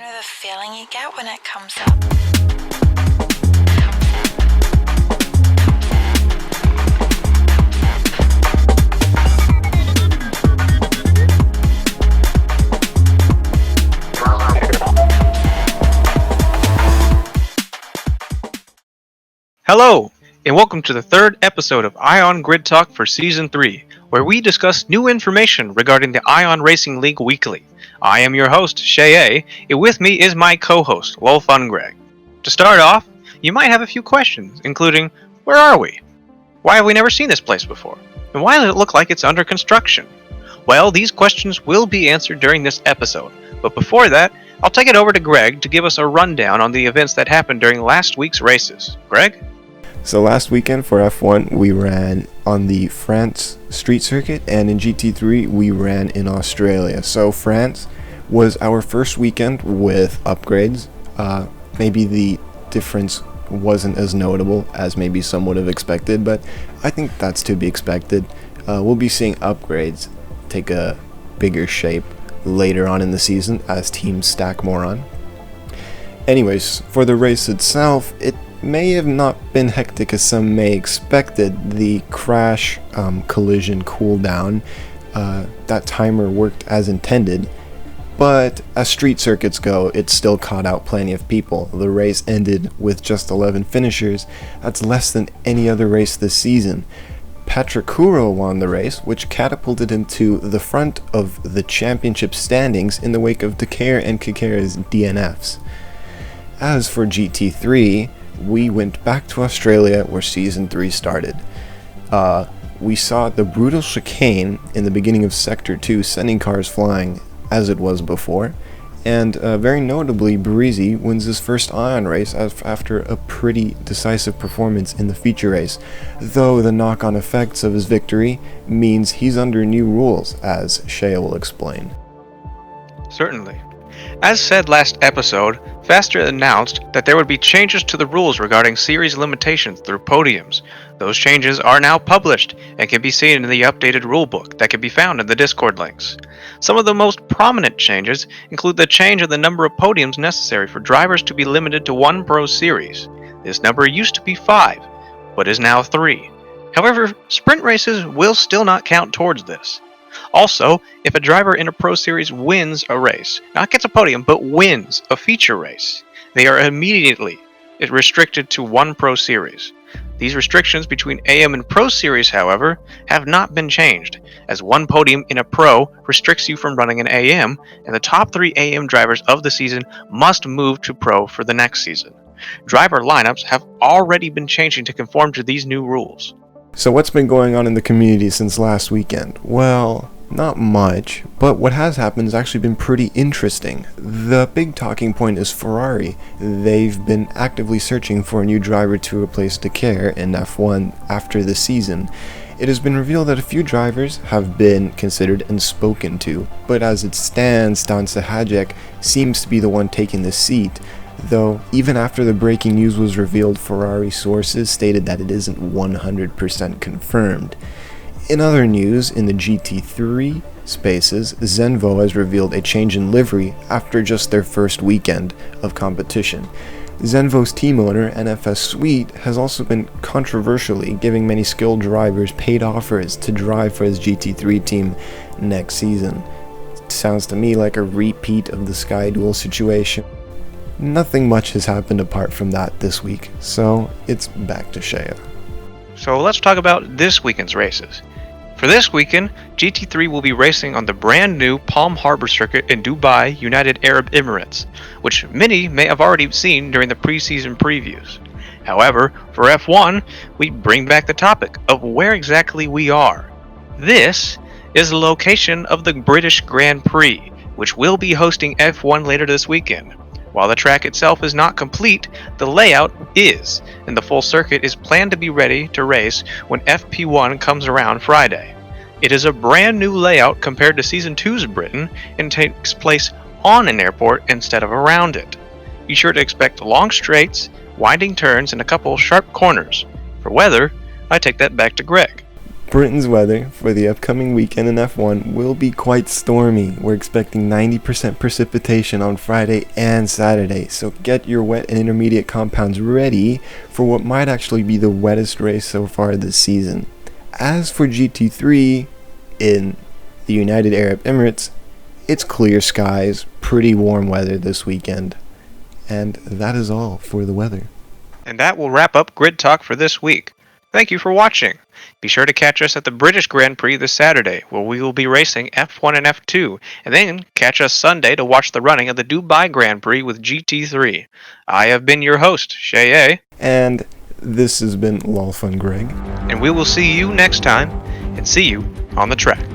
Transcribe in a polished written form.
know the feeling you get when it comes up. Hello, and welcome to the third episode of Ion Grid Talk for Season 3, where we discuss new information regarding the Ion Racing League weekly. I am your host, Shay A, and with me is my co-host, Wolf Greg. To start off, you might have a few questions, including, where are we? Why have we never seen this place before? And why does it look like it's under construction? Well, these questions will be answered during this episode, but before that, I'll take it over to Greg to give us a rundown on the events that happened during last week's races. Greg? So last weekend for F1, we ran on the France street circuit, and in GT3, we ran in Australia. So France was our first weekend with upgrades. Maybe the difference wasn't as notable as maybe some would have expected, but I think that's to be expected. We'll be seeing upgrades take a bigger shape later on in the season as teams stack more on. Anyways, for the race itself, it may have not been hectic as some may expected. The crash collision cooldown, that timer worked as intended, but as street circuits go, it still caught out plenty of people. The race ended with just 11 finishers. That's less than any other race this season. Patrick Kuro won the race, which catapulted him to the front of the championship standings in the wake of Decare and Kekera's DNFs. As for GT3, we went back to Australia where Season 3 started. We saw the brutal chicane in the beginning of Sector 2 sending cars flying as it was before, and very notably, Breezy wins his first Ion race after a pretty decisive performance in the feature race, though the knock-on effects of his victory means he's under new rules, as Shea will explain. Certainly. As said last episode, Faster announced that there would be changes to the rules regarding series limitations through podiums. Those changes are now published and can be seen in the updated rulebook that can be found in the Discord links. Some of the most prominent changes include the change of the number of podiums necessary for drivers to be limited to one Pro Series. This number used to be 5, but is now 3. However, sprint races will still not count towards this. Also, if a driver in a Pro Series wins a race, not gets a podium, but wins a feature race, they are immediately restricted to one Pro Series. These restrictions between AM and Pro Series, however, have not been changed, as one podium in a Pro restricts you from running an AM, and the top 3 AM drivers of the season must move to Pro for the next season. Driver lineups have already been changing to conform to these new rules. So what's been going on in the community since last weekend? Well, not much, but what has happened has actually been pretty interesting. The big talking point is Ferrari. They've been actively searching for a new driver to replace Decare in F1 after the season. It has been revealed that a few drivers have been considered and spoken to, but as it stands, Dan Sahajek seems to be the one taking the seat. Though, even after the breaking news was revealed, Ferrari sources stated that it isn't 100% confirmed. In other news, in the GT3 spaces, Zenvo has revealed a change in livery after just their first weekend of competition. Zenvo's team owner, NFS Sweet, has also been controversially giving many skilled drivers paid offers to drive for his GT3 team next season. It sounds to me like a repeat of the Sky Duel situation. Nothing much has happened apart from that this week, so it's back to Shea. So let's talk about this weekend's races. For this weekend, GT3 will be racing on the brand new Palm Harbor circuit in Dubai, United Arab Emirates, which many may have already seen during the preseason previews. However, for F1, we bring back the topic of where exactly we are. This is the location of the British Grand Prix, which will be hosting F1 later this weekend. While the track itself is not complete, the layout is, and the full circuit is planned to be ready to race when FP1 comes around Friday. It is a brand new layout compared to Season 2's Britain and takes place on an airport instead of around it. Be sure to expect long straights, winding turns, and a couple sharp corners. For weather, I take that back to Greg. Britain's weather for the upcoming weekend in F1 will be quite stormy. We're expecting 90% precipitation on Friday and Saturday, so get your wet and intermediate compounds ready for what might actually be the wettest race so far this season. As for GT3 in the United Arab Emirates, it's clear skies, pretty warm weather this weekend. And that is all for the weather. And that will wrap up Grid Talk for this week. Thank you for watching. Be sure to catch us at the British Grand Prix this Saturday, where we will be racing F1 and F2, and then catch us Sunday to watch the running of the Dubai Grand Prix with GT3. I have been your host, Shay. And this has been Lolfun Greg. And we will see you next time, and see you on the track.